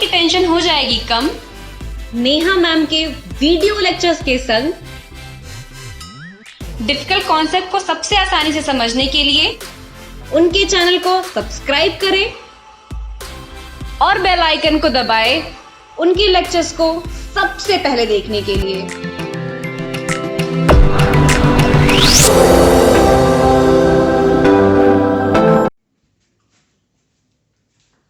की टेंशन हो जाएगी कम नेहा मैम के वीडियो लेक्चर्स के संग। डिफिकल्ट कॉन्सेप्ट को सबसे आसानी से समझने के लिए उनके चैनल को सब्सक्राइब करें और बेल आइकन को दबाएं उनके लेक्चर्स को सबसे पहले देखने के लिए।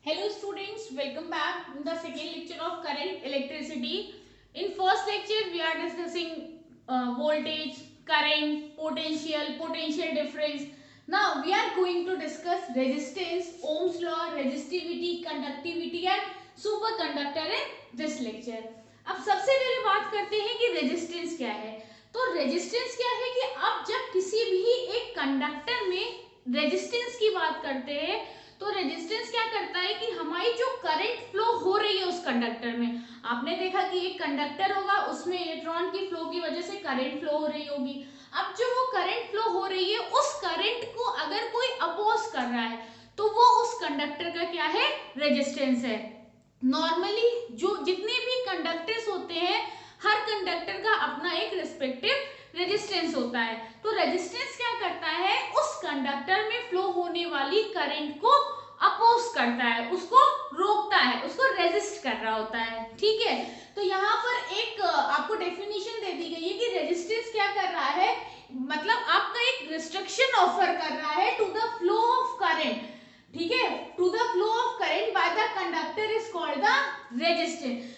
Hello students, welcome back in the second lecture of current electricity. In first lecture we are discussing voltage, current, potential difference. Now we are going to discuss resistance, Ohm's law, resistivity, conductivity and superconductor in this lecture. अब सबसे पहले बात करते हैं कि resistance क्या है। तो रेजिस्टेंस क्या है कि आप जब किसी भी एक कंडक्टर में रेजिस्टेंस की बात करते हैं तो रेजिस्टेंस क्या करता है कि हमारी जो करंट फ्लो हो रही है उस कंडक्टर में, आपने देखा कि एक कंडक्टर होगा उसमें इलेक्ट्रॉन की फ्लो की वजह से करंट फ्लो हो रही होगी। अब जो वो करंट फ्लो हो रही है उस करंट को अगर कोई अपोज कर रहा है तो वो उस कंडक्टर का क्या है, रेजिस्टेंस है। नॉर्मली जो जितने भी कंडक्टर्स होते हैं हर कंडक्टर का अपना एक रिस्पेक्टिव रेजिस्टेंस होता है। तो रेजिस्टेंस क्या करता है, उस कंडक्टर में फ्लो होने वाली करंट को अपोज करता है, उसको रोकता है, उसको रेजिस्ट कर रहा होता है। ठीक है, तो यहाँ पर एक आपको डेफिनेशन दे दी गई है कि रेजिस्टेंस क्या कर रहा है, मतलब आपका एक रिस्ट्रिक्शन ऑफर कर रहा है to the flow of current. ठीक है, to the flow of current by the conductor is called the resistance.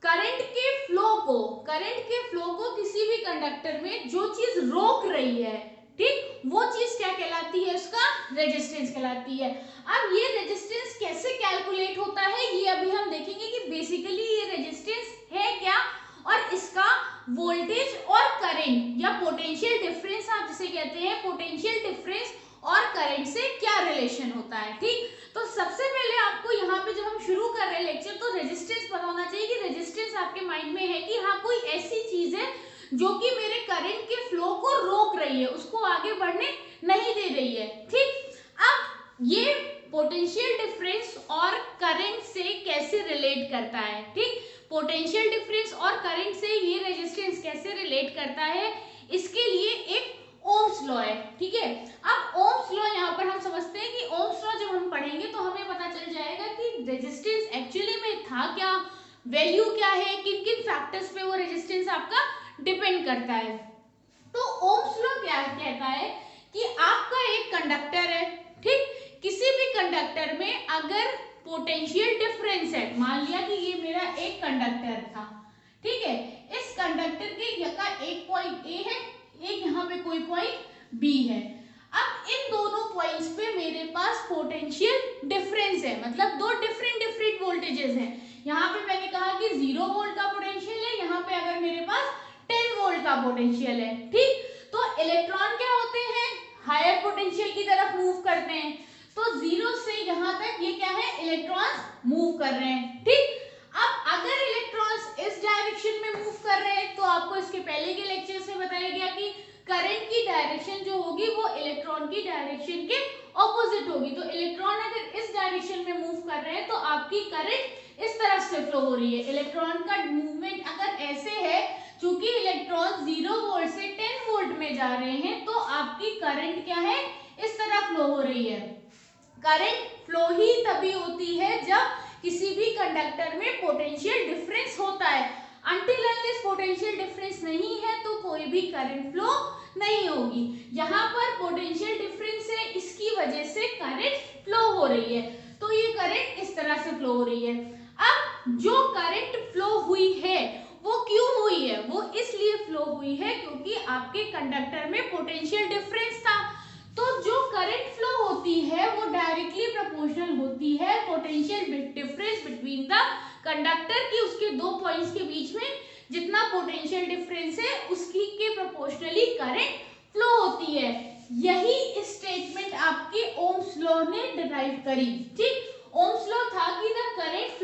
Current के फ्लो को किसी भी कंडक्टर में जो चीज रोक रही है, ठीक, वो चीज क्या कहलाती है, उसका रेजिस्टेंस कहलाती है। अब ये रेजिस्टेंस कैसे कैलकुलेट होता है ये अभी हम देखेंगे कि बेसिकली ये रेजिस्टेंस है क्या और इसका वोल्टेज और करंट या पोटेंशियल डिफरेंस आप जिसे कहते हैं, पोटेंशियल डिफरेंस और करंट से क्या रिलेशन होता है। ठीक, तो सबसे पहले आपको यहाँ पे जब हम शुरू कर रहे हैं लेक्चर तो रेजिस्टेंस पता होना चाहिए कि रेजिस्टेंस आपके माइंड में है कि हाँ कोई ऐसी चीज है जो कि मेरे करंट के फ्लो को रोक रही है, उसको आगे बढ़ने नहीं दे रही है। ठीक, अब ये पोटेंशियल डिफरेंस और करंट से कैसे रिलेट करता है। ठीक, पोटेंशियल डिफरेंस और करंट से ये रेजिस्टेंस कैसे रिलेट करता है, इसके लिए एक ओम्स लॉ है। ठीक है, अब ओम्स लॉ यहाँ पर हम समझते हैं कि ओम्स लॉ जब हम पढ़ेंगे तो हमें पता चल जाएगा कि रेजिस्टेंस एक्चुअली में था क्या, वैल्यू क्या है, किन किन फैक्टर्स पे वो रेजिस्टेंस आपका डिपेंड करता है। तो ओम्स लॉ क्या कहता है कि आपका एक कंडक्टर है, ठीक, किसी भी कंडक्टर में अगर पोटेंशियल डिफरेंस है, मान लिया कि ये मेरा एक कंडक्टर था, ठीक है, इस कंडक्टर के का एक पॉइंट ए है, एक यहाँ पे कोई पॉइंट बी है। अब इन दोनों पॉइंट्स पे मेरे पास पोटेंशियल डिफरेंस है, मतलब दो डिफरेंट वोल्टेजेस हैं। यहाँ पे मैंने कहा कि 0 वोल्ट का पोटेंशियल है, यहाँ पे अगर मेरे पास 10 वोल्ट का पोटेंशियल है। ठीक, तो इलेक्ट्रॉन क्या होते हैं, हायर पोटेंशियल की तरफ मूव करते हैं, तो 0 से यहाँ तक ये क्या है, इलेक्ट्रॉन्स मूव कर रहे हैं। ठीक, अब अगर इलेक्ट्रॉन्स इस डायरेक्शन में मूव कर रहे हैं तो आपको इसके पहले के लेक्चर से बताया गया कि करंट की डायरेक्शन जो होगी वो इलेक्ट्रॉन की डायरेक्शन के ऑपोजिट होगी। तो इलेक्ट्रॉन अगर इस डायरेक्शन में मूव कर रहे हैं तो आपकी करंट इस तरफ से फ्लो हो रही है। इलेक्ट्रॉन का मूवमेंट अगर ऐसे है, चूंकि इलेक्ट्रॉन 0 वोल्ट से 10 वोल्ट में जा रहे हैं तो आपकी करंट क्या है, इस तरह फ्लो हो रही है। करंट फ्लो ही तभी होती है जब किसी भी कंडक्टर में पोटेंशियल डिफरेंस होता है। Until unless पोटेंशियल डिफरेंस नहीं है तो कोई भी करंट फ्लो नहीं होगी। यहाँ पर पोटेंशियल डिफरेंस है, इसकी वजह से करंट फ्लो हो रही है, तो ये करंट इस तरह से फ्लो हो रही है। अब जो करंट फ्लो हुई है वो क्यों हुई है, वो इसलिए फ्लो हुई है क्योंकि आपके कंडक्टर में पोटेंशियल डिफरेंस था। तो जो करंट फ्लो होती है वो डायरेक्टली प्रोपोर्शनल होती है potential difference between the conductor की, उसके दो पॉइंट्स के बीच में जितना पोटेंशियल डिफरेंस है उसकी के प्रोपोर्शनली करंट फ्लो होती है। यही स्टेटमेंट आपके ओम्स लॉ ने डिराइव करी। ठीक, ओम्स लॉ था कि the current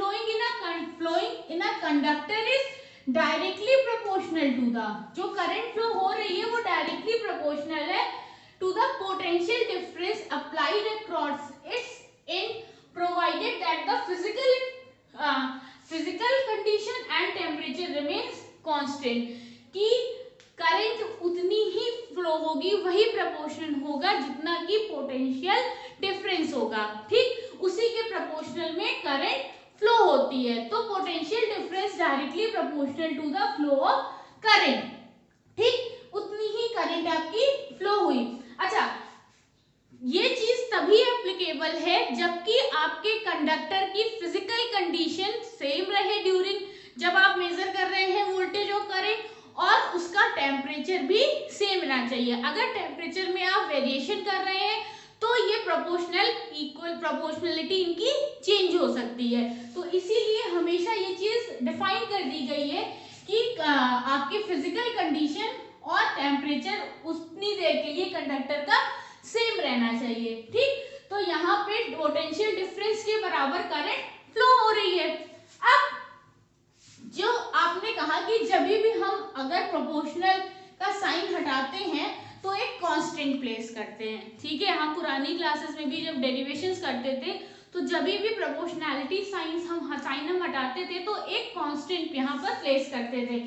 flowing in a conductor is directly proportional to the, जो करंट फ्लो हो रही है वो डायरेक्टली प्रोपोर्शनल है to the potential difference applied across its end provided that the physical physical condition and temperature remains constant, कि current उतनी ही flow होगी, वही प्रोपोर्शनल होगा जितना कि पोटेंशियल डिफरेंस होगा, ठीक, उसी के प्रोपोर्शनल में करंट फ्लो होती है। तो potential difference directly proportional to the flow of current, ठीक, उतनी ही करंट आपकी फ्लो हुई। अच्छा, ये चीज तभी एप्लीकेबल है जबकि आपके कंडक्टर की फिजिकल कंडीशन सेम रहे ड्यूरिंग, जब आप मेजर कर रहे हैं वोल्टेज और करंट, और उसका टेम्परेचर भी सेम रहना चाहिए। अगर टेम्परेचर में आप वेरिएशन कर रहे हैं तो ये प्रोपोर्शनल इक्वल प्रोपोर्शनलिटी इनकी चेंज हो सकती है। तो इसीलिए हमेशा ये चीज डिफाइन कर दी गई है कि आपकी फिजिकल कंडीशन और टेम्परेचर उतनी देर के लिए कंडक्टर का सेम रहना चाहिए, ठीक। तो यहाँ पे पोटेंशियल डिफरेंस के बराबर करंट फ्लो हो रही है। अब जो आपने कहा कि जब भी हम अगर प्रोपोर्शनल का साइन हटाते हैं तो एक कांस्टेंट प्लेस करते हैं, ठीक है। हम पुरानी क्लासेस में भी जब डेरिवेशंस करते थे तो जब भी प्रोपोर्शनैलिटी साइन हम हटाते थे तो एक कांस्टेंट यहाँ पर प्लेस करते थे।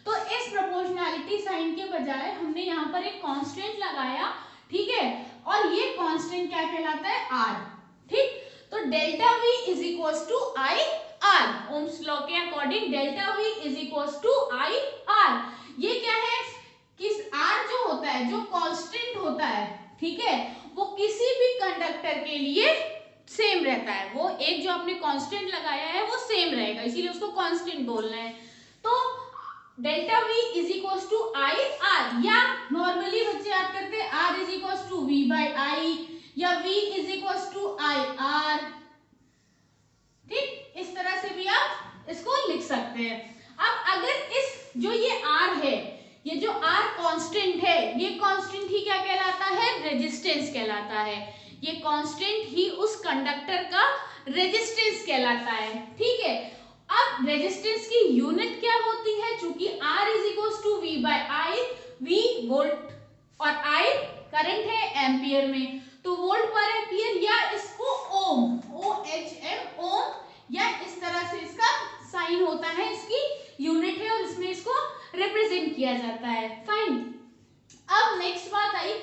तो इस प्रोपोर्शनैलिटी साइन के बजाय हमने यहाँ पर एक कांस्टेंट लगाया, ठीक है, और ये कांस्टेंट क्या कहलाता है, आर, ठीक। तो delta V is equal to I R, Ohm's law के according delta V is equal to I R. ये क्या है कि आर जो होता है, जो कांस्टेंट होता है, ठीक है, वो किसी भी कंडक्टर के लिए सेम रहता है। वो एक जो आपने कांस्टेंट लगाया है वो सेम रहेगा, इसीलिए उसको कांस्टेंट बोल रहे हैं। तो delta V is equal to I R, या नॉर्मली बच्चे याद करते हैं R is equal to V by I, या V is equal to I R, ठीक, इस तरह से भी आप इसको लिख सकते हैं। अब अगर इस जो ये R है, ये जो R कांस्टेंट है, ये कांस्टेंट ही क्या कहलाता है, रेजिस्टेंस कहलाता है। ये कांस्टेंट ही उस कंडक्टर का रेजिस्टेंस कहलाता है, ठीक है। अब रेजिस्टेंस की यूनिट क्या होती है, चूंकि R is equal to V by I, V volt और I करंट है एम्पियर में, तो वोल्ट पर एम्पियर, या इसको ओम, OHM ओम, या इस तरह से इसका साइन होता है, इसकी यूनिट है और इसमें इसको रिप्रेजेंट किया जाता है, फाइन। अब नेक्स्ट बात आई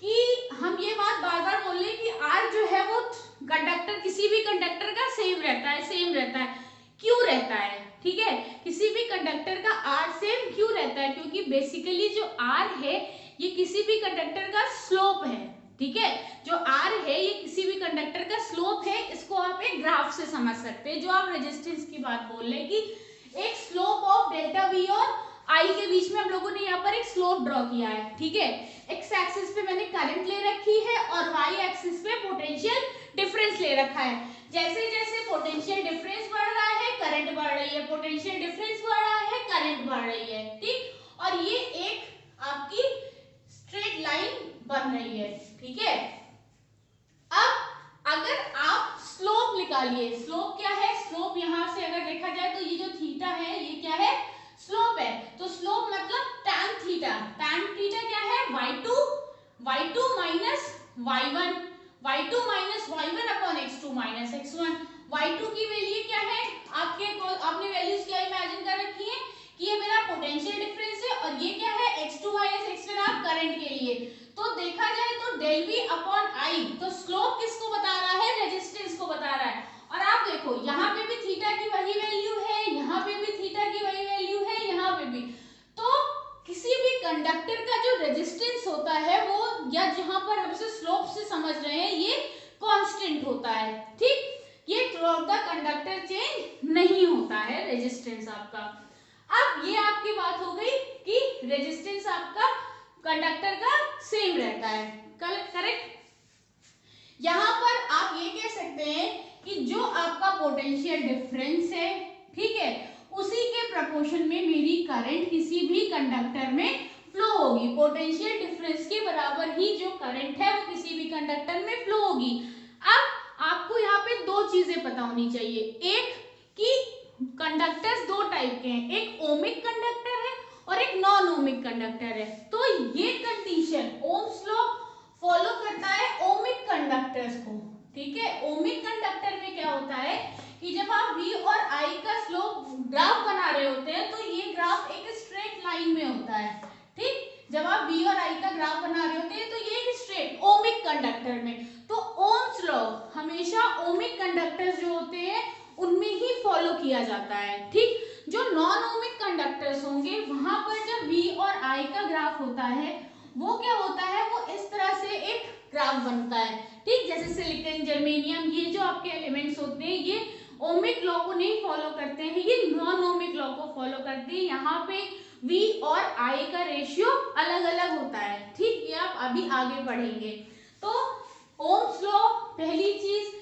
कि हम ये बात बार बार बोल रहे कि R जो है वो कंडक्टर, किसी भी कंडक्टर का सेम रहता है, सेम रहता है, क्यों रहता है, ठीक है, किसी भी कंडक्टर का R सेम क्यों रहता है, क्योंकि बेसिकली जो R है ये किसी भी कंडक्टर का स्लोप है, ठीक है, जो R है ये किसी भी कंडक्टर का स्लोप है। इसको आप एक ग्राफ से समझ सकते हैं, जो आप रेजिस्टेंस की बात बोल रहे हैं कि एक स्लोप ऑफ डेल्टा V और I के बीच में हम लोगों ने यहाँ पर एक स्लोप ड्रॉ किया है, ठीक है। एक्स एक्सिस पे मैंने करंट ले रखी है और वाई एक्सिस पे पोटेंशियल डिफरेंस ले रखा है। जैसे जैसे पोटेंशियल डिफरेंस बढ़ रहा है करंट बढ़ रही है, पोटेंशियल डिफरेंस बढ़ रहा है करंट बढ़ रही है, ठीक, और ये एक आपकी स्ट्रेट लाइन बन रही है, ठीक है। अब अगर आप स्लोप निकालिए, स्लोप क्या है, स्लोप यहां से अगर देखा जाए तो ये जो थीटा है ये क्या है, स्लोप है। तो स्लोप मतलब tan थीटा, tan थीटा क्या है, y2 minus y1, y2 minus y1 upon x2 minus x1। y2 की वैल्यू क्या है, आपने वैल्यूज क्या इमेजिन कर रखी है कि ये मेरा पोटेंशियल डिफरेंस है, और ये क्या है x2 माइनस x1 आप करंट के लिए। तो देखा जाए तो डेल v अपॉन आई, तो स्लोप किसको बता रहा है, रेजिस्टेंस को बता रहा है। और आप देखो यहाँ पे भी थीटा की वही वैल्यू है, यहाँ पे भी थीटा की वही वैल्यू है, यहाँ पे भी। तो किसी भी कंडक्टर का जो रेजिस्टेंस होता है वो, या जहां पर हम इसे स्लोप से समझ रहे हैं, ये कांस्टेंट होता है, ठीक, ये थ्रू द कंडक्टर चेंज नहीं होता है रेजिस्टेंस आपका। अब ये आपकी बात हो गई कि रेजिस्टेंस आपका कंडक्टर का सेम रहता है, करेक्ट। यहां पर आप ये कह सकते हैं कि जो आपका पोटेंशियल डिफरेंस है, ठीक है, उसी के प्रोपोर्शन में मेरी करंट किसी भी कंडक्टर में फ्लो होगी। पोटेंशियल डिफरेंस के बराबर ही जो करंट है वो किसी भी कंडक्टर में फ्लो होगी। अब आपको यहाँ पे दो चीजें पता होनी चाहिए, एक कि कंडक्टर्स दो टाइप के हैं, एक ओमिक कंडक्टर है और एक नॉन ओमिक कंडक्टर है। तो ये कंडीशन ओम्स लॉ फॉलो करता है ओमिक कंडक्टर्स को, ठीक है। ओमिक कंडक्टर में क्या होता है कि जब आप V और I ग्राफ एक स्ट्रेट लाइन में होता है, ठीक। जब आप V और I का ग्राफ बना रहे होते हैं तो ये एक स्ट्रेट ओमिक कंडक्टर में, तो ओम्स लॉ हमेशा ओमिक कंडक्टर्स जो होते हैं उनमें ही फॉलो किया जाता है, ठीक। जो नॉन ओमिक कंडक्टर्स होंगे वहां पर जब V और I का ग्राफ होता है वो क्या होता है, वो इस तरह से एक ग्राफ बनता है, ठीक। जैसे सिलिकॉन, जर्मेनियम, ये जो आपके एलिमेंट्स होते हैं ये ओमिक लॉ को नहीं फॉलो करते हैं, ये नॉन ओमिक लॉ को फॉलो करते हैं। यहाँ पे V और I का रेशियो अलग अलग होता है, ठीक। ये आप अभी आगे पढ़ेंगे। तो ओम्स लॉ पहली चीज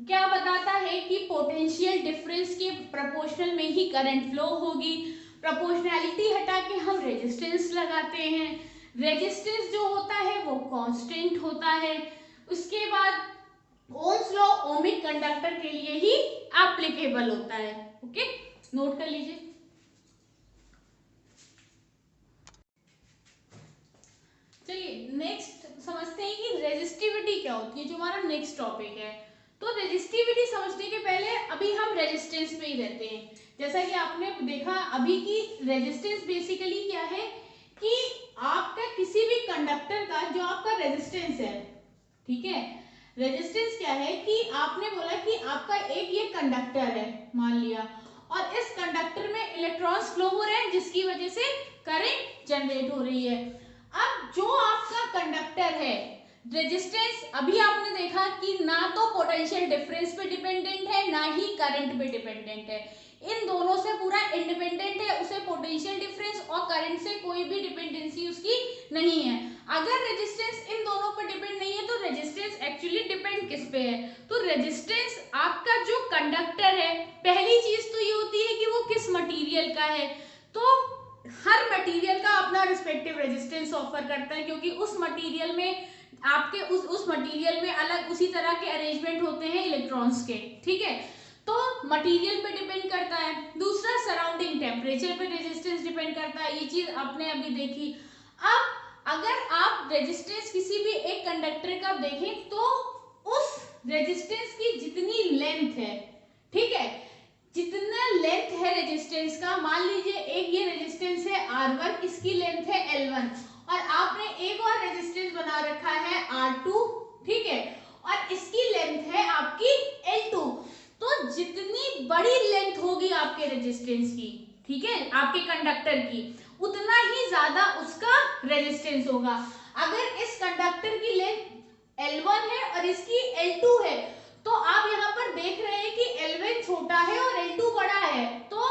क्या बताता है कि पोटेंशियल डिफरेंस के प्रोपोर्शनल में ही करंट फ्लो होगी। प्रोपोर्शनैलिटी हटा के हम रेजिस्टेंस लगाते हैं, रेजिस्टेंस जो होता है वो कांस्टेंट होता है। उसके बाद ओम्स लॉ ओमिक कंडक्टर के लिए ही एप्लीकेबल होता है, ओके, नोट कर लीजिए। चलिए नेक्स्ट समझते हैं कि रेजिस्टिविटी क्या होती है, जो हमारा नेक्स्ट टॉपिक है। तो रेजिस्टिविटी समझने के पहले अभी हम रेजिस्टेंस पे ही रहते हैं। जैसा कि आपने देखा अभी की रेजिस्टेंस बेसिकली क्या है कि आपका किसी भी कंडक्टर का जो आपका रेजिस्टेंस है, ठीक है, रेजिस्टेंस क्या है कि आपने बोला कि आपका एक ये कंडक्टर है मान लिया, और इस कंडक्टर में इलेक्ट्रॉन्स फ्लो हो रहे हैं जिसकी वजह से करंट जनरेट हो रही है। अब जो आपका कंडक्टर है रेजिस्टेंस, अभी आपने देखा कि ना तो पोटेंशियल डिफरेंस पे डिपेंडेंट है ना ही करंट पे डिपेंडेंट है, इन दोनों से पूरा इंडिपेंडेंट है, उसे पोटेंशियल डिफरेंस और करंट से कोई भी डिपेंडेंसी उसकी नहीं है। अगर रेजिस्टेंस इन दोनों पर डिपेंड नहीं है तो रेजिस्टेंस एक्चुअली डिपेंड किस पे है, तो रेजिस्टेंस आपका जो कंडक्टर है, पहली चीज तो ये होती है कि वो किस मटेरियल का है। तो हर मटेरियल का अपना रिस्पेक्टिव रेजिस्टेंस ऑफर करता है, क्योंकि उस मटेरियल में आपके उस मटेरियल में अलग उसी तरह के अरेंजमेंट होते हैं इलेक्ट्रॉन्स के, ठीक है। तो मटेरियल पे डिपेंड करता है। दूसरा सराउंडिंग टेम्परेचर पे रेजिस्टेंस डिपेंड करता है, ये चीज आपने अभी देखी। अब अगर आप रेजिस्टेंस किसी भी एक कंडक्टर का देखें तो उस रेजिस्टेंस की जितनी लेंथ है, ठीक है, जितना लेंथ है रेजिस्टेंस का, मान लीजिए एक ये रेजिस्टेंस है R1, इसकी लेंथ है L1, और आपने एक और रेजिस्टेंस बना रखा है R2, ठीक है, और इसकी लेंथ है आपकी L2। तो जितनी बड़ी लेंथ होगी आपके रेजिस्टेंस की, ठीक है, आपके कंडक्टर की, उतना ही ज्यादा उसका रेजिस्टेंस होगा। अगर इस कंडक्टर की लेंथ L1 है और इसकी L2 है, तो आप यहाँ पर देख रहे हैं कि L1 छोटा है और L2 बड़ा है, तो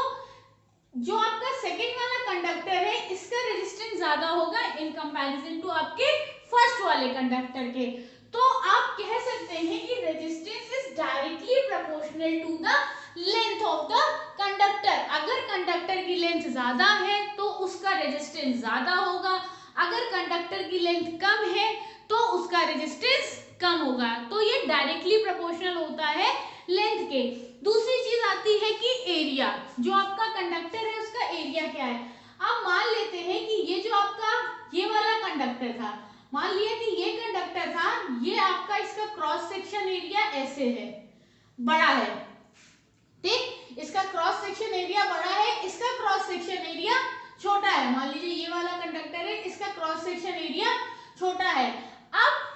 जो आपका सेकेंड वाला कंडक्टर है इसका रेजिस्टेंस ज्यादा होगा इन कंपैरिजन टू आपके फर्स्ट वाले कंडक्टर के। तो आप कह सकते हैं कि resistance is directly proportional to the length of the conductor. अगर कंडक्टर की लेंथ ज्यादा है तो उसका रेजिस्टेंस ज्यादा होगा, अगर कंडक्टर की लेंथ कम है तो उसका रेजिस्टेंस कम होगा। तो ये डायरेक्टली प्रोपोर्शनल होता है लेंथ के। दूसरी चीज आती है कि एरिया, जो आपका कंडक्टर है उसका एरिया क्या है। अब मान लेते हैं कि ये जो आपका ये वाला कंडक्टर था, मान लिया कि ये कंडक्टर था, ये आपका इसका क्रॉस सेक्शन एरिया ऐसे है, बड़ा है, ठीक, इसका क्रॉस सेक्शन एरिया बड़ा है, इसका क्रॉस सेक्शन एरिया छोटा है। मान लीजिए ये वाला कंडक्टर है, इसका क्रॉस सेक्शन एरिया छोटा है। अब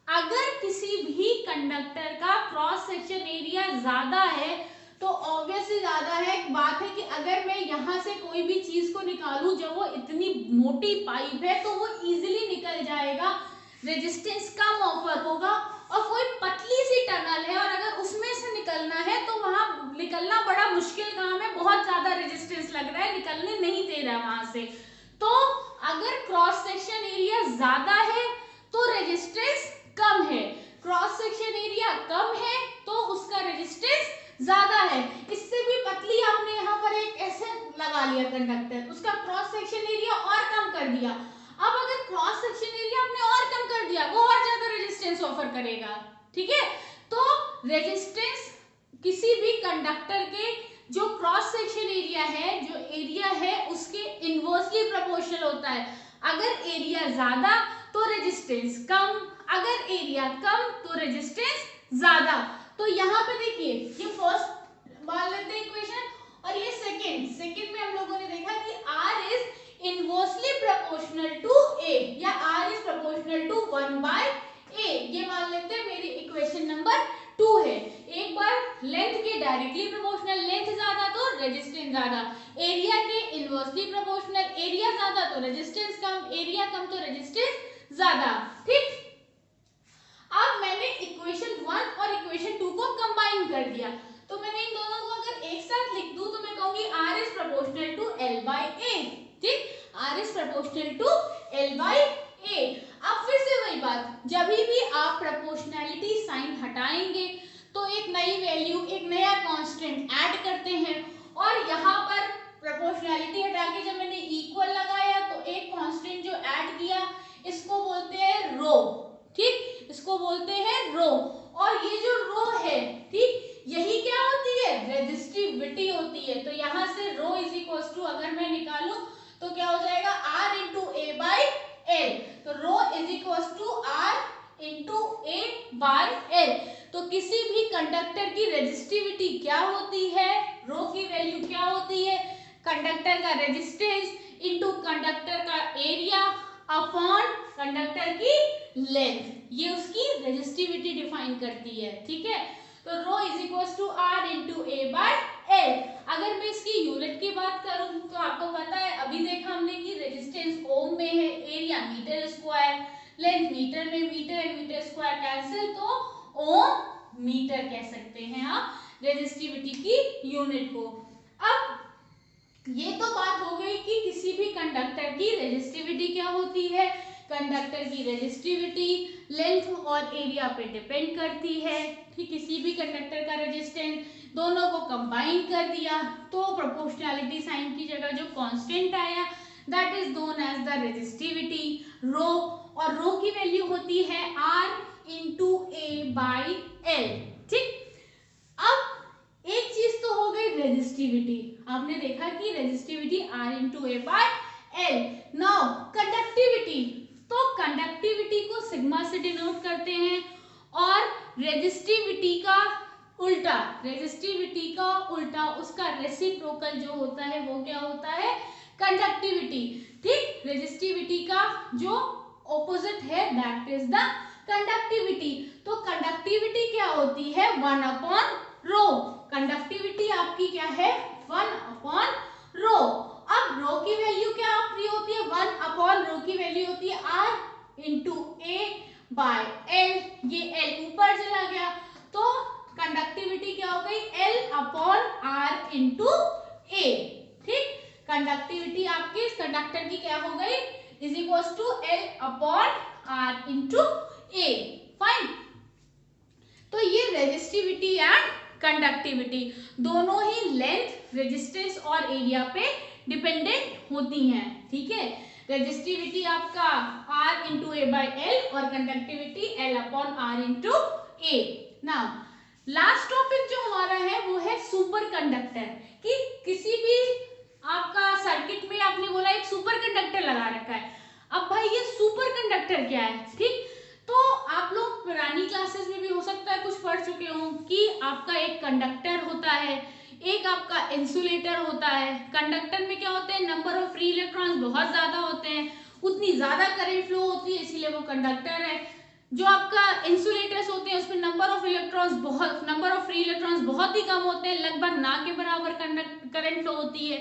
अगर किसी भी कंडक्टर का क्रॉस सेक्शन एरिया ज्यादा है तो ऑब्वियसली ज्यादा है, बात है कि अगर मैं यहां से कोई भी चीज को निकालूं जब वो इतनी मोटी पाइप है तो वो इजीली निकल जाएगा, रेजिस्टेंस कम ऑफर होगा। और कोई पतली सी टनल है और अगर उसमें से निकलना है तो वहां निकलना बड़ा मुश्किल काम है, बहुत ज्यादा रेजिस्टेंस लग रहा है, निकलने नहीं दे रहा वहां से। तो अगर क्रॉस सेक्शन एरिया ज्यादा है तो रेजिस्टेंस कम है, क्रॉस सेक्शन एरिया कम है तो उसका रेजिस्टेंस ज्यादा है। इससे भी पतली आपने यहाँ पर एक ऐसे लगा लिया कंडक्टर, उसका क्रॉस सेक्शन एरिया और कम कर दिया। अब अगर क्रॉस सेक्शन एरिया आपने और कम कर दिया, वो और ज्यादा रेजिस्टेंस ऑफर करेगा, ठीक है। तो रेजिस्टेंस किसी भी कंडक्टर के जो क्रॉस सेक्शन एरिया है, जो एरिया है उसके इनवर्सली प्रोपोर्शनल होता है। अगर एरिया ज्यादा तो रेजिस्टेंस कम, अगर एरिया कम तो रेजिस्टेंस ज्यादा। तो यहाँ पे देखिए ये फर्स्ट मान लेते हैं इक्वेशन, और ये सेकंड में हम लोगों ने देखा कि R is inversely proportional to A या R is proportional to 1/A। ये मान लेते हैं मेरी इक्वेशन नंबर 2 है। एक बार लेंथ के डायरेक्टली प्रोपोर्शनल, लेंथ ज्यादा तो रेजिस्टेंस ज्यादा, एरिया के इनवर्सली प्रोपोर्शनल, एरिया ज्यादा तो रेजिस्टेंस कम, एरिया कम तो रेजिस्टेंस ज्यादा। ठीक, अब मैंने इक्वेशन 1 और इक्वेशन 2 को कंबाइन कर दिया, तो मैंने इन दोनों को अगर एक साथ लिख दूं तो मैं कहूंगी R is proportional to L/A। ठीक, R is proportional to L/A। अब फिर से वही बात, जब भी आप प्रोपोर्शनैलिटी साइन हटाएंगे तो एक नई वैल्यू, एक नया कांस्टेंट ऐड करते हैं, और यहाँ पर प्रोपोर्शनैलिटी हटा के जब मैंने इक्वल लगाया तो एक कांस्टेंट जो ऐड किया इसको बोलते हैं रो। ठीक, इसको बोलते हैं रो, और ये जो रो है, ठीक, यही क्या होती है, रेजिस्टिविटी होती है। तो यहाँ से रो इज इक्वल टू अगर मैं निकालूं तो क्या हो जाएगा, R इंटू A/L। तो rho is equal to R into A/L। तो किसी भी कंडक्टर की रेजिस्टिविटी क्या होती है, रो की वैल्यू क्या होती है, कंडक्टर का रेजिस्टेंस इंटू कंडक्टर का एरिया अपॉन कंडक्टर की लेंथ, ये उसकी रेजिस्टिविटी डिफाइन करती है। ठीक है, तो rho is equal to R into A/L। अगर मैं इसकी यूनिट की बात करूं तो आपको पता है, अभी देखा हमने कि रेजिस्टेंस ओम में है, area metre square, length metre में, metre and metre square cancel, तो ओम मीटर कह सकते हैं आप रेजिस्टिविटी की यूनिट को। अब ये तो बात हो गई कि किसी भी कंडक्टर की रेजिस्टिविटी क्या होती है, कंडक्टर की रेजिस्टिविटी लेंथ और एरिया पे डिपेंड करती है। कि किसी भी कंडक्टर का रेजिस्टेंस, दोनों को कंबाइन कर दिया तो प्रोपोर्शनैलिटी साइन की जगह जो कांस्टेंट आया that is known as the resistivity rho, और रो की वैल्यू होती है R इंटू A/L। ठीक, अब एक चीज तो हो गई रेजिस्टिविटी, आपने देखा कि resistivity R into A/L। Now conductivity, तो कंडक्टिविटी को सिग्मा से डिनोट करते हैं, और रेजिस्टिविटी का उल्टा, रेजिस्टिविटी का उल्टा उसका रेसिप्रोकल जो होता है वो क्या होता है, कंडक्टिविटी। ठीक, रेजिस्टिविटी का जो ऑपोजिट है दैट इज द कंडक्टिविटी। तो कंडक्टिविटी क्या होती है, 1/रो। कंडक्टिविटी आपकी क्या है, 1/रो। अब रो की वैल्यू क्या आपकी होती है, 1/रो की वैल्यू होती है R इंटू A/L। ये L ऊपर चला गया तो कंडक्टिविटी क्या हो गई, L/R इंटू A। ठीक, कंडक्टिविटी आपकी इस कंडक्टर की क्या हो गई, is equal to L/R into A। Fine, तो ये रेजिस्टिविटी एंड कंडक्टिविटी दोनों ही लेंथ, रेजिस्टेंस और एरिया पे डिपेंडेंट होती हैं। ठीक है, रेजिस्टिविटी आपका R इंटू A/L और conductivity L/R into A। Now last topic जो हमारा है वो है सुपर कंडक्टर। कि किसी भी आपका सर्किट में आपने बोला एक सुपर कंडक्टर लगा रखा है, अब भाई ये सुपर कंडक्टर क्या है। ठीक, तो आप लोग पुरानी क्लासेस में भी हो सकता है कुछ पढ़ चुके हो कि आपका एक कंडक्टर होता है, एक आपका इंसुलेटर होता है। कंडक्टर में क्या होते हैं, नंबर ऑफ फ्री इलेक्ट्रॉन्स बहुत ज्यादा होते हैं, उतनी ज्यादा करंट फ्लो होती है, इसीलिए वो कंडक्टर है। जो आपका इंसुलेटर्स होते हैं उसमें नंबर ऑफ फ्री इलेक्ट्रॉन्स बहुत ही कम होते हैं, लगभग ना के बराबर करंट फ्लो होती है।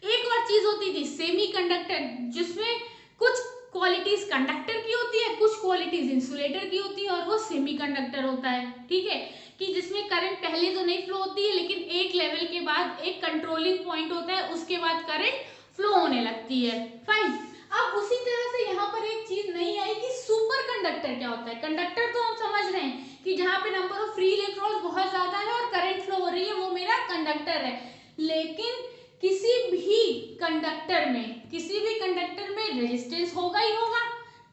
एक और चीज होती थी सेमी कंडक्टर, जिसमें कुछ क्वालिटीज कंडक्टर की होती है, कुछ क्वालिटीज इंसुलेटर की होती है, और वो सेमी कंडक्टर होता है। ठीक है, कि जिसमें करंट पहले तो नहीं फ्लो होती है, लेकिन एक लेवल के बाद एक कंट्रोलिंग पॉइंट होता है, उसके बाद करंट फ्लो होने लगती है। फाइन, अब उसी तरह से यहाँ पर एक चीज नहीं आई कि सुपर कंडक्टर क्या होता है। कंडक्टर तो हम समझ रहे हैं कि जहाँ पे नंबर ऑफ फ्री इलेक्ट्रॉन्स बहुत ज्यादा है और करंट फ्लो हो रही है वो मेरा कंडक्टर है। लेकिन किसी भी कंडक्टर में रेजिस्टेंस होगा ही होगा।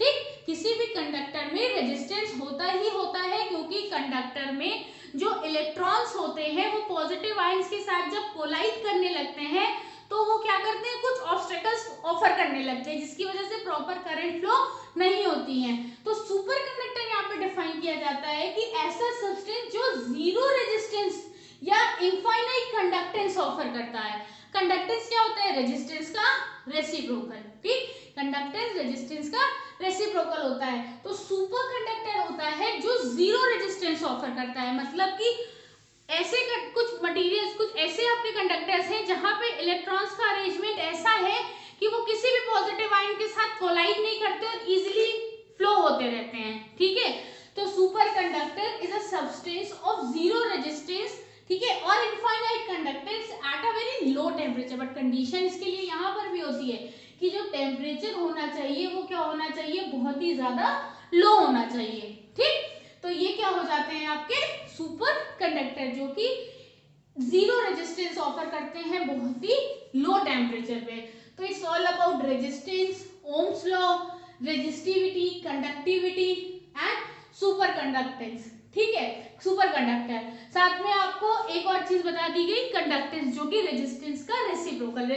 ठीक, किसी भी कंडक्टर में रेजिस्टेंस होता ही होता है, क्योंकि कंडक्टर में जो इलेक्ट्रॉन्स होते हैं वो पॉजिटिव आयंस के साथ जब कोलाइड करने लगते हैं तो वो क्या करते हैं, कुछ ऑब्स्टेकल्स ऑफर करने लगते हैं, जिसकी वजह से प्रॉपर करंट फ्लो नहीं होती है। तो सुपर कंडक्टर यहाँ पे डिफाइन किया जाता है कि ऐसा सब्सटेंस जो जीरो रेजिस्टेंस या इनफाइनाइट कंडक्टेंस ऑफर करता है। कंडक्टेंस क्या होता है? रेजिस्टेंस का रेसिप्रोकल, ठीक, कंडक्टेंस रेजिस्टेंस का रेसिप्रोकल होता है। तो सुपर कंडक्टर होता है जो जीरो रेजिस्टेंस ऑफर करता है, मतलब कि ऐसे कुछ मटेरियल्स, कुछ ऐसे आपके कंडक्टर्स हैं जहां पे इलेक्ट्रॉन्स का अरेंजमेंट ऐसा है कि वो किसी भी पॉजिटिव आयन के साथ कोलाइड नहीं करते और इजीली फ्लो होते रहते हैं, ठीक है। तो super conductor is a substance of zero resistance, ठीक है, और infinite conductance at a very low temperature. But condition इसके लिए यहाँ पर भी होती है कि जो टेम्परेचर होना चाहिए वो क्या होना चाहिए? बहुत ही ज्यादा लो होना चाहिए, ठीक। तो ये क्या हो जाते हैं आपके सुपर कंडक्टर, जो कि जीरो रेजिस्टेंस ऑफर करते हैं बहुत ही लो टेम्परेचर पे। तो it's all about resistance, Ohm's law, resistivity, conductivity and super conductance, ठीक है, सुपर कंडक्टर। साथ में आपको एक और चीज बता दी गई, कंडक्टेंस, जो कि रेजिस्टेंस का रेसिप्रोकल,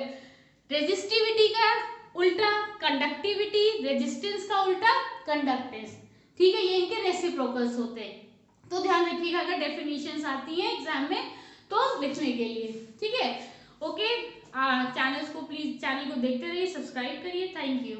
रेजिस्टिविटी का उल्टा कंडक्टिविटी, रेजिस्टेंस का उल्टा कंडक्टेंस, ठीक है, ये इनके रेसिप्रोकल्स होते हैं। तो ध्यान रखिएगा अगर डेफिनेशंस आती हैं एग्जाम में तो लिखने के लिए, ठीक है। ओके, चैनल को देखते रहिए, सब्सक्राइब करिए। Thank you.